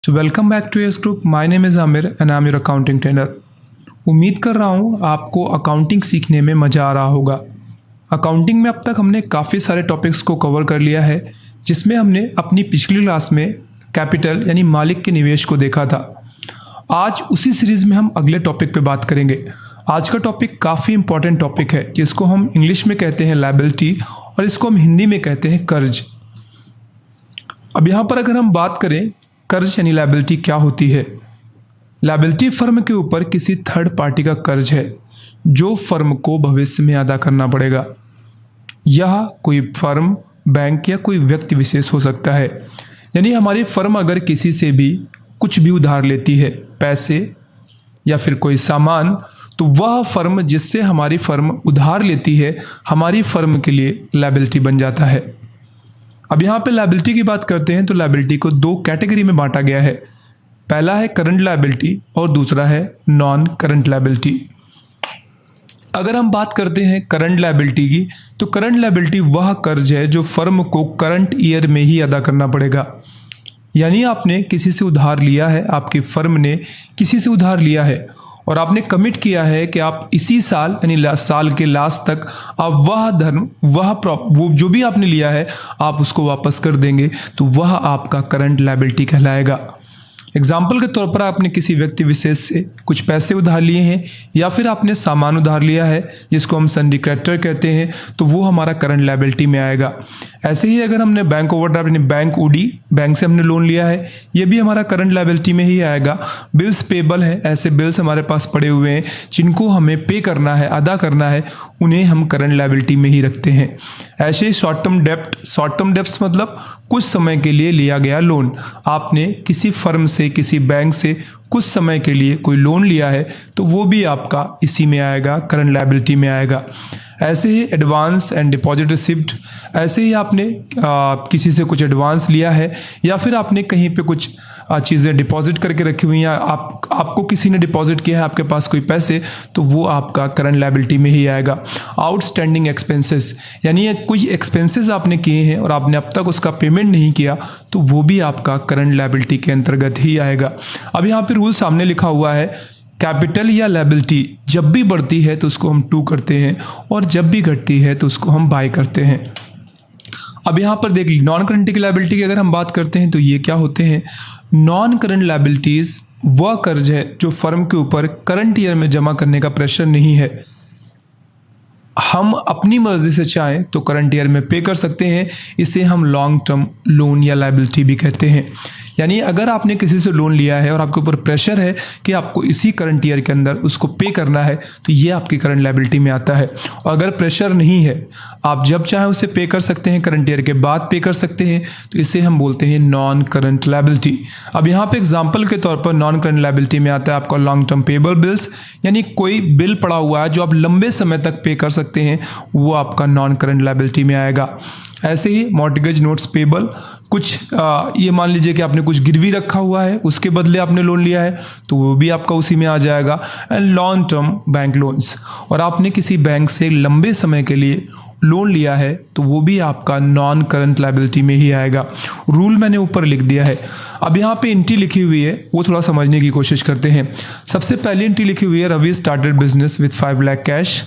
So welcome back to AS Group. My name is Amir and I'm your accounting trainer. उम्मीद कर रहा हूँ आपको अकाउंटिंग सीखने में मज़ा आ रहा होगा। अकाउंटिंग में अब तक हमने काफ़ी सारे टॉपिक्स को कवर कर लिया है, जिसमें हमने अपनी पिछली क्लास में कैपिटल यानी मालिक के निवेश को देखा था। आज उसी सीरीज़ में हम अगले टॉपिक पे बात करेंगे। आज का टॉपिक काफ़ी इंपॉर्टेंट टॉपिक है, जिसको हम इंग्लिश में कहते हैं लायबिलिटी और इसको हम हिंदी में कहते हैं कर्ज। अब यहाँ पर अगर हम बात करें कर्ज यानी लायबिलिटी क्या होती है। लायबिलिटी फर्म के ऊपर किसी थर्ड पार्टी का कर्ज है जो फर्म को भविष्य में अदा करना पड़ेगा। यह कोई फर्म, बैंक या कोई व्यक्ति विशेष हो सकता है। यानी हमारी फर्म अगर किसी से भी कुछ भी उधार लेती है, पैसे या फिर कोई सामान, तो वह फर्म जिससे हमारी फर्म उधार लेती है हमारी फर्म के लिए लायबिलिटी बन जाता है। अब यहाँ पे लायबिलिटी की बात करते हैं तो लायबिलिटी को दो कैटेगरी में बांटा गया है। पहला है करंट लायबिलिटी और दूसरा है नॉन करंट लायबिलिटी। अगर हम बात करते हैं करंट लायबिलिटी की, तो करंट लायबिलिटी वह कर्ज है जो फर्म को करंट ईयर में ही अदा करना पड़ेगा। यानी आपने किसी से उधार लिया है, आपकी फर्म ने किसी से उधार लिया है और आपने कमिट किया है कि आप इसी साल यानी साल के लास्ट तक आप वो जो भी आपने लिया है आप उसको वापस कर देंगे, तो वह आपका करंट लायबिलिटी कहलाएगा। एग्जाम्पल के तौर पर आपने किसी व्यक्ति विशेष से कुछ पैसे उधार लिए हैं या फिर आपने सामान उधार लिया है जिसको हम सन्डी क्रेडिटर कहते हैं, तो वो हमारा करंट लायबिलिटी में आएगा। ऐसे ही अगर हमने बैंक ओवरड्राफ्ट यानी बैंक ओडी, बैंक से हमने लोन लिया है, ये भी हमारा करंट लायबिलिटी में ही आएगा। बिल्स पेबल है, ऐसे बिल्स हमारे पास पड़े हुए हैं जिनको हमें पे करना है, अदा करना है, उन्हें हम करंट लायबिलिटी में ही रखते हैं। ऐसे ही शॉर्ट टर्म डेप्ट्स मतलब कुछ समय के लिए लिया गया लोन। आपने किसी फर्म से, किसी बैंक से कुछ समय के लिए कोई लोन लिया है तो वो भी आपका इसी में आएगा, करंट लायबिलिटी में आएगा। ऐसे ही एडवांस एंड डिपॉजिट रिसिप्ट, ऐसे ही आपने किसी से कुछ एडवांस लिया है या फिर आपने कहीं पे कुछ चीज़ें डिपॉजिट करके रखी हुई हैं, आपको किसी ने डिपॉजिट किया है आपके पास कोई पैसे, तो वो आपका करंट लायबिलिटी में ही आएगा। आउटस्टैंडिंग एक्सपेंसेस यानी कोई एक्सपेंसेस आपने किए हैं और आपने अब तक उसका पेमेंट नहीं किया, तो वो भी आपका करंट लायबिलिटी के अंतर्गत ही आएगा। अब यहाँ पे रूल सामने लिखा हुआ है, कैपिटल या लायबिलिटी जब भी बढ़ती है तो उसको हम टू करते हैं और जब भी घटती है तो उसको हम बाय करते हैं। अब यहाँ पर देख लीजिए, नॉन करंट लायबिलिटी की अगर हम बात करते हैं तो ये क्या होते हैं। नॉन करंट लायबिलिटीज़ वह कर्ज है जो फर्म के ऊपर करंट ईयर में जमा करने का प्रेशर नहीं है। हम अपनी मर्जी से चाहें तो करंट ईयर में पे कर सकते हैं। इसे हम लॉन्ग टर्म लोन या लायबिलिटी भी कहते हैं। यानी अगर आपने किसी से लोन लिया है और आपके ऊपर प्रेशर है कि आपको इसी करंट ईयर के अंदर उसको पे करना है, तो ये आपकी करंट लायबिलिटी में आता है। और अगर प्रेशर नहीं है, आप जब चाहें उसे पे कर सकते हैं, करंट ईयर के बाद पे कर सकते हैं, तो इसे हम बोलते हैं नॉन करंट लायबिलिटी। अब यहाँ पे एग्जांपल के तौर पर नॉन करंट लायबिलिटी में आता है आपका लॉन्ग टर्म पेबल बिल्स, यानी कोई बिल पड़ा हुआ है जो आप लंबे समय तक पे कर सकते हैं, वो आपका नॉन करंट लायबिलिटी में आएगा। ऐसे ही मॉर्टगेज नोट्स पेबल, कुछ ये मान लीजिए कि आपने कुछ गिरवी रखा हुआ है, उसके बदले आपने लोन लिया है, तो वो भी आपका उसी में आ जाएगा। And long term bank loans, और आपने किसी बैंक से लंबे समय के लिए लोन लिया है तो वो भी आपका नॉन करंट लायबिलिटी में ही आएगा। रूल मैंने ऊपर लिख दिया है। अब यहाँ पे एंट्री लिखी हुई है, वो थोड़ा समझने की कोशिश करते हैं। सबसे पहली एंट्री लिखी हुई है, Ravi started business with 5 lakh cash,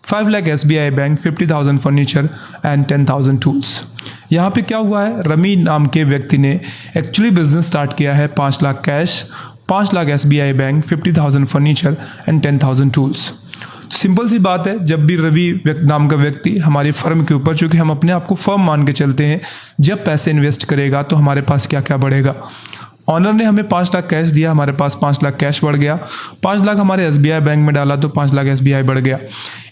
5 lakh SBI bank, 50,000 furniture and 10,000 tools. यहाँ पे क्या हुआ है, रवि नाम के व्यक्ति ने एक्चुअली बिजनेस स्टार्ट किया है 5 lakh cash, 5 lakh SBI bank, 50,000 furniture and 10,000 tools. Simple सी बात है, जब भी रवि नाम का व्यक्ति हमारी फर्म के ऊपर, चूँकि हम अपने आप को फर्म मान के चलते हैं, जब पैसे इन्वेस्ट करेगा तो हमारे पास क्या क्या बढ़ेगा। ऑनर ने हमें 5 लाख कैश दिया, हमारे पास 5 लाख कैश बढ़ गया। 5 लाख हमारे SBI बैंक में डाला तो 5 लाख SBI बढ़ गया।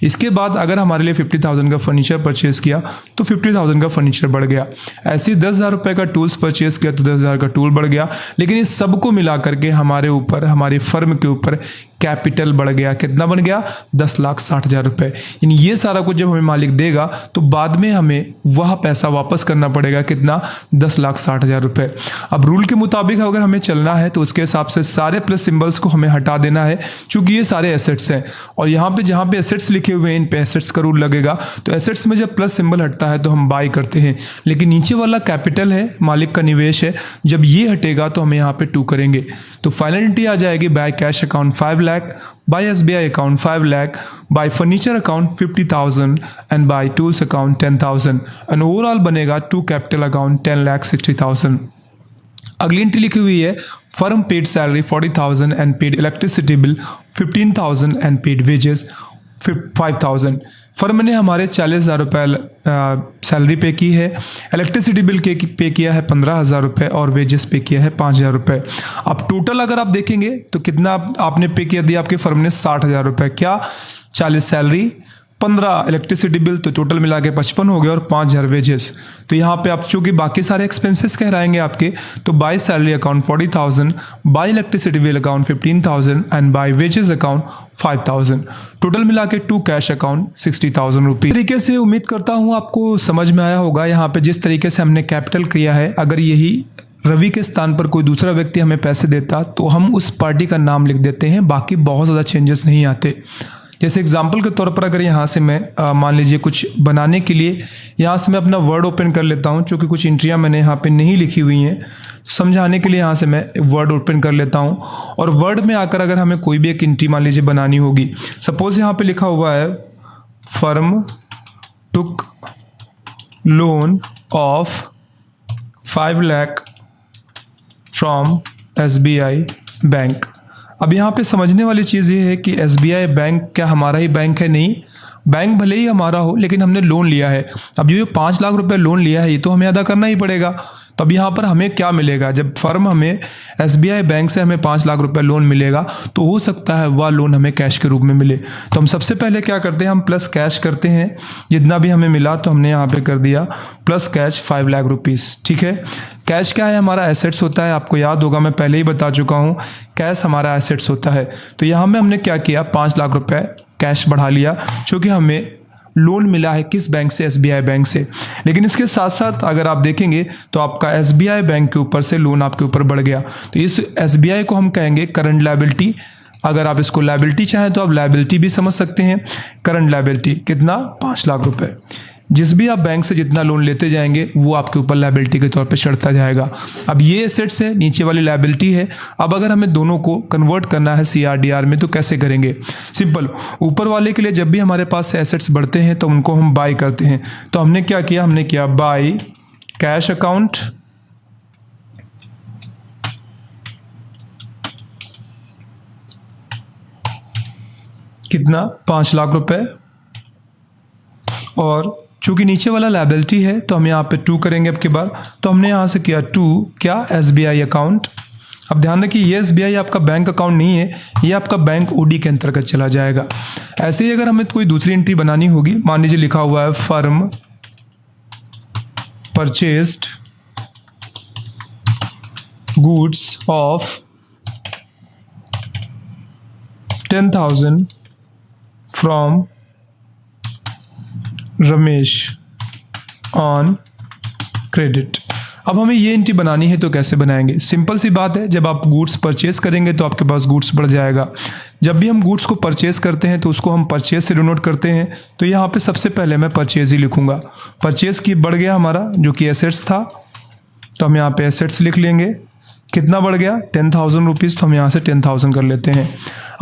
इसके बाद अगर हमारे लिए 50,000 का फर्नीचर परचेज़ किया तो 50,000 का फर्नीचर बढ़ गया। ऐसे ही 10,000 रुपये का टूल्स परचेज़ किया तो 10,000 का टूल बढ़ गया। लेकिन इस सबको मिला करके हमारे ऊपर, हमारी फर्म के ऊपर कैपिटल बढ़ गया, कितना बन गया 10,60,000 रुपये। यानी ये सारा कुछ जब हमें मालिक देगा तो बाद में हमें वह पैसा वापस करना पड़ेगा, कितना 10,60,000 रुपये। अब रूल के मुताबिक अगर हमें चलना है तो उसके हिसाब से सारे प्लस सिंबल्स को हमें हटा देना है, क्योंकि ये सारे एसेट्स हैं और यहाँ पे जहाँ पे एसेट्स लिखे हुए हैं इन पे एसेट्स का रूल लगेगा। तो एसेट्स में जब प्लस सिंबल हटता है तो हम बाय करते हैं, लेकिन नीचे वाला कैपिटल है, मालिक का निवेश है, जब ये हटेगा तो हम यहाँ पे 2 करेंगे। तो फाइनल एंट्री आ जाएगी by cash account 5 lakh, by SBI account 5 lakh, by furniture account 50,000 and by tools account 10,000 and overall बनेगा टू कैपिटल अकाउंट 10,60,000। अगली एंट्री लिखी हुई है firm paid salary 40,000 and paid electricity bill 15,000 and paid wages 5,000। Firm ने हमारे 40,000 रुपये salary पे की है, इलेक्ट्रिसिटी बिल पे किया है 15,000 रुपये और वेजेस पे किया है 5,000 रुपये। अब टोटल अगर आप देखेंगे तो कितना आपने पे किया दिया आपके फर्म ने 60,000 रुपये। क्या 40 सैलरी 15 इलेक्ट्रिसिटी बिल, तो टोटल मिला के 55 हो गया और 5,000 वेजेस। तो यहाँ पे आप चूँकि बाकी सारे एक्सपेंसेस कहलाएंगे आपके, तो by salary account 40,000, by electricity bill account 15,000 and by wages account 5,000। Total मिला के टू कैश अकाउंट 60,000 रुपये। तरीके से उम्मीद करता हूँ आपको समझ में आया होगा। यहाँ पे जिस तरीके से हमने कैपिटल किया है, अगर यही रवि के स्थान पर कोई दूसरा व्यक्ति हमें पैसे देता तो हम उस पार्टी का नाम लिख देते हैं, बाकी बहुत ज़्यादा चेंजेस नहीं आते। जैसे एग्जाम्पल के तौर पर अगर यहाँ से मैं मान लीजिए कुछ बनाने के लिए यहाँ से मैं अपना वर्ड ओपन कर लेता हूँ, क्योंकि कुछ एंट्रियाँ मैंने यहाँ पे नहीं लिखी हुई हैं, समझाने के लिए यहाँ से मैं वर्ड ओपन कर लेता हूँ। और वर्ड में आकर अगर हमें कोई भी एक एंट्री मान लीजिए बनानी होगी, सपोज यहाँ पे लिखा हुआ है firm took loan of 5 lakh from SBI bank. अब यहाँ पे समझने वाली चीज़ ये है कि SBI बैंक क्या हमारा ही बैंक है? नहीं, बैंक भले ही हमारा हो लेकिन हमने लोन लिया है। अब जो 5 लाख रुपए लोन लिया है ये तो हमें अदा करना ही पड़ेगा। तो अब यहाँ पर हमें क्या मिलेगा? जब फर्म हमें SBI बैंक से हमें 5 लाख रुपए लोन मिलेगा तो हो सकता है वह लोन हमें कैश के रूप में मिले। तो हम सबसे पहले क्या करते हैं, हम प्लस कैश करते हैं। जितना भी हमें मिला तो हमने यहाँ पे कर दिया प्लस कैश 5 लाख रुपीज़। ठीक है, कैश क्या है? हमारा एसेट्स होता है। आपको याद होगा मैं पहले ही बता चुका हूँ, कैश हमारा एसेट्स होता है। तो यहाँ में हमने क्या किया, 5 लाख रुपए कैश बढ़ा लिया, क्योंकि हमें लोन मिला है किस बैंक से? SBI बैंक से। लेकिन इसके साथ साथ अगर आप देखेंगे तो आपका SBI बैंक के ऊपर से लोन आपके ऊपर बढ़ गया, तो इस SBI को हम कहेंगे करंट लायबिलिटी। अगर आप इसको लायबिलिटी चाहें तो आप लायबिलिटी भी समझ सकते हैं। करंट लायबिलिटी कितना? 5 लाख रुपए। जिस भी आप बैंक से जितना लोन लेते जाएंगे वो आपके ऊपर लायबिलिटी के तौर पे चढ़ता जाएगा। अब ये एसेट्स है, नीचे वाली लायबिलिटी है। अब अगर हमें दोनों को कन्वर्ट करना है CRDR में तो कैसे करेंगे? सिंपल, ऊपर वाले के लिए जब भी हमारे पास से एसेट्स बढ़ते हैं तो उनको हम बाय करते हैं। तो हमने क्या किया, हमने किया बाय कैश अकाउंट कितना? 5 लाख रुपए। और चूंकि नीचे वाला लायबिलिटी है तो हम यहाँ पे 2 करेंगे। अब के बाद तो हमने यहाँ से किया 2 क्या? SBI account. अब ध्यान रखिए ये SBI आपका बैंक अकाउंट नहीं है, ये आपका बैंक OD के अंतर्गत चला जाएगा। ऐसे ही अगर हमें कोई दूसरी एंट्री बनानी होगी, मान लीजिए लिखा हुआ है firm purchased goods of 10,000 from Ramesh on credit. अब हमें ये एंट्री बनानी है तो कैसे बनाएंगे? सिंपल सी बात है, जब आप गुड्स परचेस करेंगे तो आपके पास गुड्स बढ़ जाएगा। जब भी हम गुड्स को परचेस करते हैं तो उसको हम परचेस से डिनोट करते हैं। तो यहाँ पे सबसे पहले मैं परचेज ही लिखूंगा। परचेस की बढ़ गया हमारा जो कि एसेट्स था, तो हम यहाँ पे एसेट्स लिख लेंगे। कितना बढ़ गया? 10,000 रुपीज़। तो हम यहाँ से 10,000 कर लेते हैं।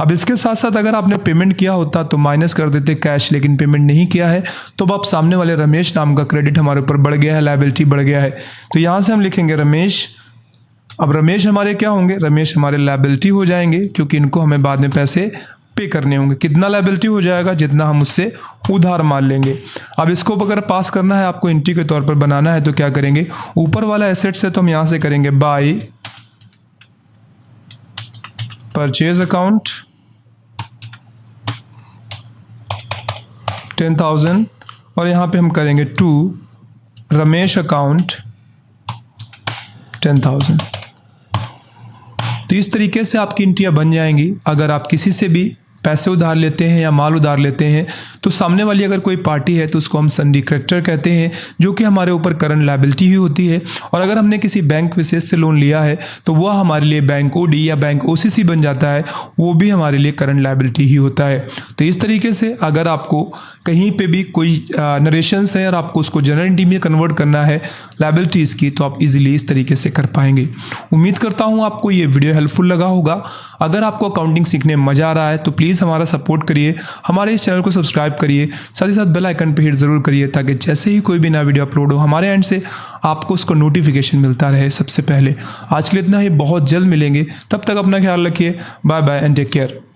अब इसके साथ साथ अगर आपने पेमेंट किया होता तो माइनस कर देते कैश, लेकिन पेमेंट नहीं किया है तो अब आप सामने वाले रमेश नाम का क्रेडिट हमारे ऊपर बढ़ गया है, लायबिलिटी बढ़ गया है। तो यहाँ से हम लिखेंगे रमेश। अब रमेश हमारे क्या होंगे? रमेश हमारे लायबिलिटी हो जाएंगे, क्योंकि इनको हमें बाद में पैसे पे करने होंगे। कितना लायबिलिटी हो जाएगा? जितना हम उससे उधार मान लेंगे। अब इसको अगर पास करना है, आपको एंट्री के तौर पर बनाना है तो क्या करेंगे? ऊपर वाला एसेट्स है तो हम यहाँ से करेंगे बाय परचेज अकाउंट 10,000 और यहाँ पे हम करेंगे 2 रमेश अकाउंट 10,000। तो इस तरीके से आपकी एंट्रियाँ बन जाएंगी। अगर आप किसी से भी पैसे उधार लेते हैं या माल उधार लेते हैं तो सामने वाली अगर कोई पार्टी है तो उसको हम सन्डी क्रेडिटर कहते हैं, जो कि हमारे ऊपर करंट लायबिलिटी ही होती है। और अगर हमने किसी बैंक विशेष से लोन लिया है तो वह हमारे लिए बैंक ओडी या बैंक ओसीसी बन जाता है, वो भी हमारे लिए करंट लायबिलिटी ही होता है। तो इस तरीके से अगर आपको कहीं पे भी कोई नरेशंस है और आपको उसको जनरल एंट्री में कन्वर्ट करना है लायबिलिटीज़ की, तो आप इजीली इस तरीके से कर पाएंगे। उम्मीद करता हूँ आपको ये वीडियो हेल्पफुल लगा होगा। अगर आपको अकाउंटिंग सीखने में मज़ा आ रहा है तो प्लीज़ हमारा सपोर्ट करिए, हमारे इस चैनल को सब्सक्राइब करिए, साथ ही साथ बेल आइकन पे हिट ज़रूर करिए ताकि जैसे ही कोई भी नया वीडियो अपलोड हो हमारे एंड से आपको उसको नोटिफिकेशन मिलता रहे सबसे पहले। आज के लिए इतना ही, बहुत जल्द मिलेंगे, तब तक अपना ख्याल रखिए। Bye bye and take care.